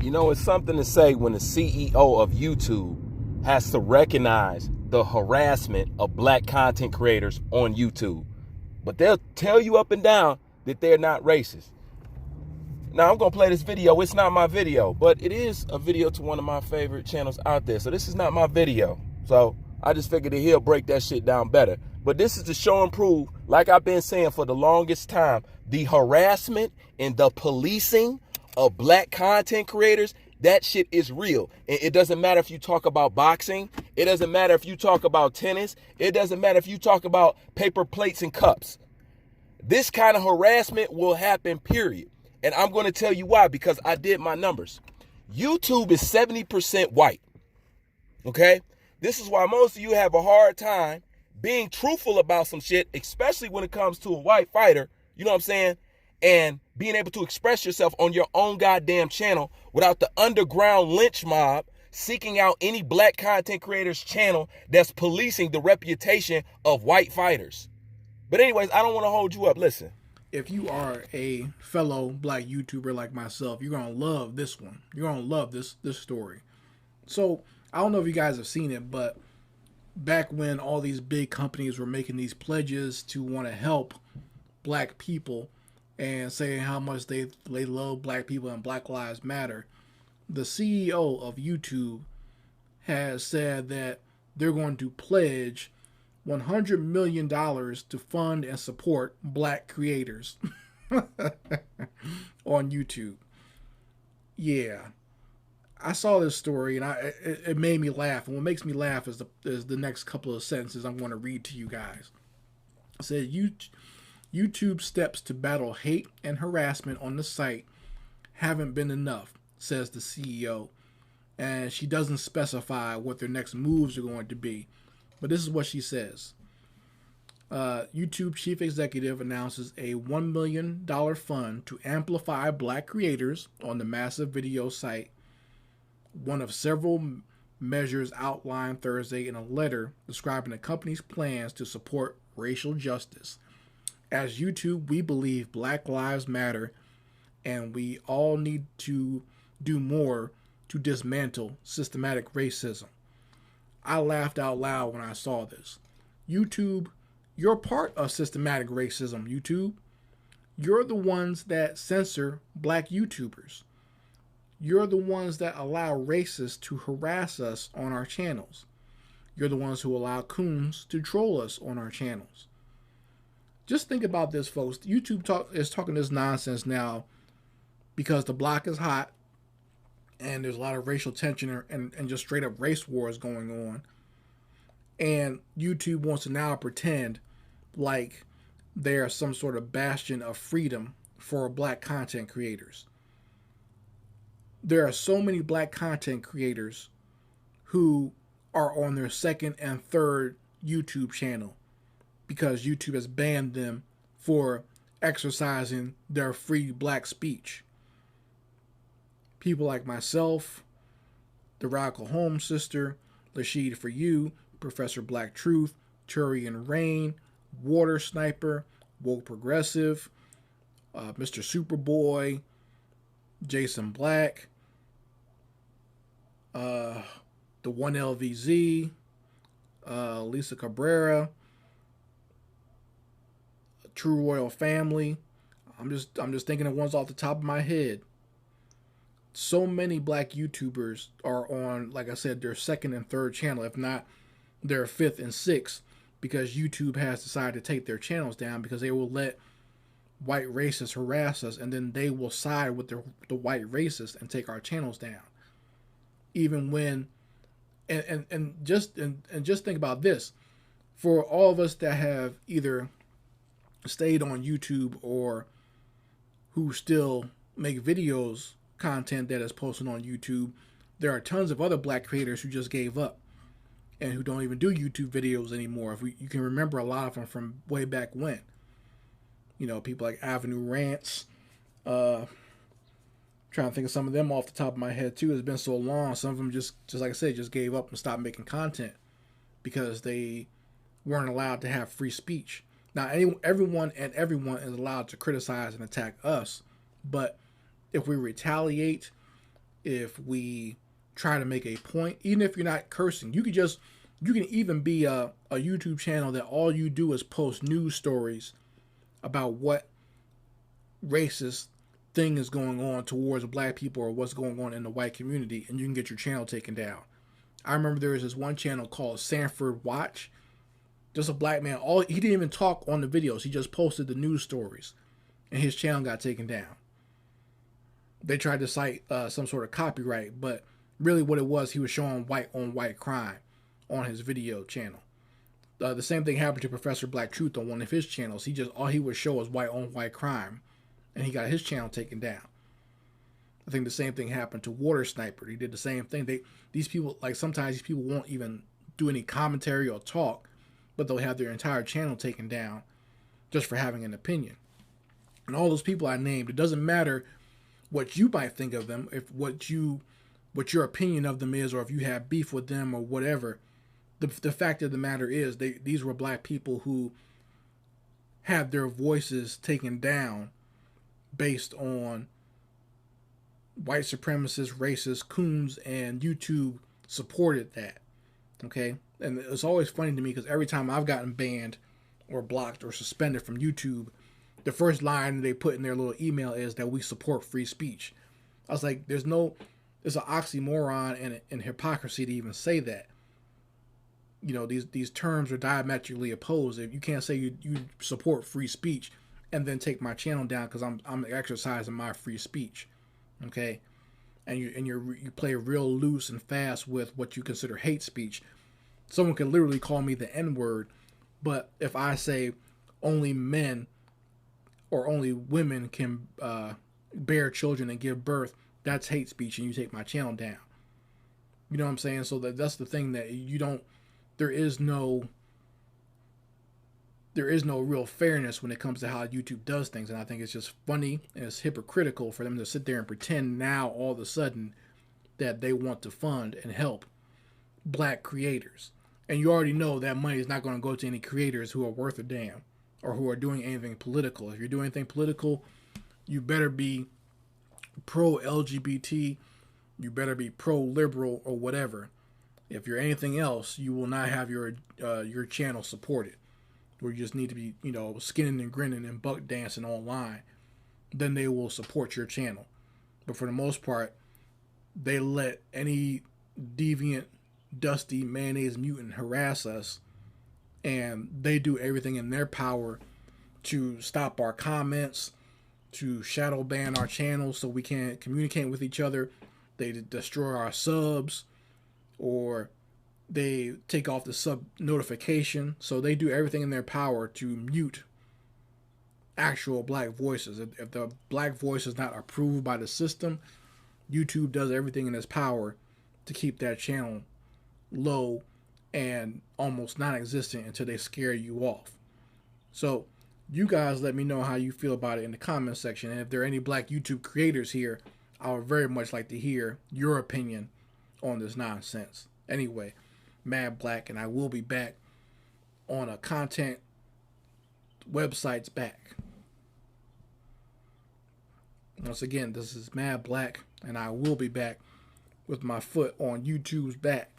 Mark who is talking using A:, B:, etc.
A: You know, it's something to say when the CEO of YouTube has to recognize the harassment of black content creators on YouTube. But they'll tell you up and down that they're not racist. Now, I'm going to play this video. It's not my video, but it is a video to one of my favorite channels out there. So this is not my video. So I just figured that he'll break that shit down better. But this is to show and prove, like I've been saying for the longest time, the harassment and the policing of black content creators, that shit is real. And it doesn't matter if you talk about boxing. It doesn't matter if you talk about tennis. It doesn't matter if you talk about paper plates and cups. This kind of harassment will happen, period. And I'm going to tell you why, because I did my numbers. YouTube is 70% white. Okay? This is why most of you have a hard time being truthful about some shit, especially when it comes to a white fighter, you know what I'm saying? And being able to express yourself on your own goddamn channel without the underground lynch mob seeking out any black content creator's channel that's policing the reputation of white fighters. But anyways, I don't want to hold you up. Listen.
B: If you are a fellow black YouTuber like myself, you're going to love this one. You're going to love this story. So, I don't know if you guys have seen it, but back when all these big companies were making these pledges to want to help black people and saying how much they love black people and Black Lives Matter, the CEO of YouTube has said that they're going to pledge $100 million to fund and support black creators on YouTube. Yeah. I saw this story and it made me laugh. And what makes me laugh is the next couple of sentences I'm going to read to you guys. It said, YouTube steps to battle hate and harassment on the site haven't been enough, says the CEO. And she doesn't specify what their next moves are going to be. But this is what she says. YouTube chief executive announces a $1 million fund to amplify black creators on the massive video site. One of several measures outlined Thursday in a letter describing the company's plans to support racial justice. As YouTube, we believe Black Lives Matter, and we all need to do more to dismantle systematic racism. I laughed out loud when I saw this. YouTube, you're part of systematic racism, YouTube. You're the ones that censor black YouTubers. You're the ones that allow racists to harass us on our channels. You're the ones who allow coons to troll us on our channels. Just think about this, folks. YouTube is talking this nonsense now because the block is hot and there's a lot of racial tension and just straight up race wars going on. And YouTube wants to now pretend like they're some sort of bastion of freedom for black content creators. There are so many black content creators who are on their second and third YouTube channel because YouTube has banned them for exercising their free black speech. People like myself, the Radical Home Sister, Lashid For You, Professor Black Truth, Turian Rain, Water Sniper, Woke Progressive, Mr. Superboy, Jason Black, the 1LVZ, Lisa Cabrera, True Royal Family. I'm just thinking of ones off the top of my head. So many black YouTubers are on, like I said, their second and third channel, if not their fifth and sixth, because YouTube has decided to take their channels down because they will let white racists harass us, and then they will side with the white racists and take our channels down. Even when, and just think about this, for all of us that have either stayed on YouTube or who still make videos, content that is posted on YouTube, there are tons of other black creators who just gave up and who don't even do YouTube videos anymore. You can remember a lot of them from way back when. You know, people like Avenue Rants. Trying to think of some of them off the top of my head too. It's been so long. Some of them just like I said, just gave up and stopped making content because they weren't allowed to have free speech. Now, everyone is allowed to criticize and attack us, but if we retaliate if we try to make a point, even if you're not cursing. You can even be a YouTube channel that all you do is post news stories about what racist thing is going on towards black people or what's going on in the white community, and you can get your channel taken down. I remember there was this one channel called Sanford Watch. Just a black man. He didn't even talk on the videos. He just posted the news stories, and his channel got taken down. They tried to cite some sort of copyright, but really what it was, he was showing white on white crime on his video channel. The same thing happened to Professor Black Truth on one of his channels. All he would show was white on white crime, and he got his channel taken down. I think the same thing happened to Water Sniper. He did the same thing. These people, like, sometimes these people won't even do any commentary or talk, but they'll have their entire channel taken down just for having an opinion. And all those people I named, it doesn't matter what you might think of them, if what your opinion of them is, or if you have beef with them or whatever. The fact of the matter is, these were black people who had their voices taken down based on white supremacists, racists, coons, and YouTube supported that. Okay? And it's always funny to me because every time I've gotten banned or blocked or suspended from YouTube, the first line they put in their little email is that we support free speech. I was like, there's an oxymoron and hypocrisy to even say that. You know, these terms are diametrically opposed. If you can't say you support free speech and then take my channel down because I'm exercising my free speech, okay, and you play real loose and fast with what you consider hate speech. Someone could literally call me the N-word, but if I say only men or only women can bear children and give birth, that's hate speech, and you take my channel down. You know what I'm saying? So that's the thing that you don't. There is no real fairness when it comes to how YouTube does things, and I think it's just funny and it's hypocritical for them to sit there and pretend now all of a sudden that they want to fund and help black creators. And you already know that money is not going to go to any creators who are worth a damn or who are doing anything political. If you're doing anything political, you better be pro-LGBT, you better be pro-liberal or whatever. If you're anything else, you will not have your channel supported. Or you just need to be, skinning and grinning and buck dancing online. Then they will support your channel. But for the most part, they let any deviant, dusty, mayonnaise mutant harass us, and they do everything in their power to stop our comments, to shadow ban our channels so we can't communicate with each other. They destroy our subs, or they take off the sub notification. So they do everything in their power to mute actual black voices. If the black voice is not approved by the system, YouTube does everything in its power to keep that channel low and almost non-existent until they scare you off. So you guys let me know how you feel about it in the comment section. And if there are any black YouTube creators here, I would very much like to hear your opinion on this nonsense. Anyway, Mad Black, and I will be back on a content website's back. Once again, this is Mad Black, and I will be back with my foot on YouTube's back.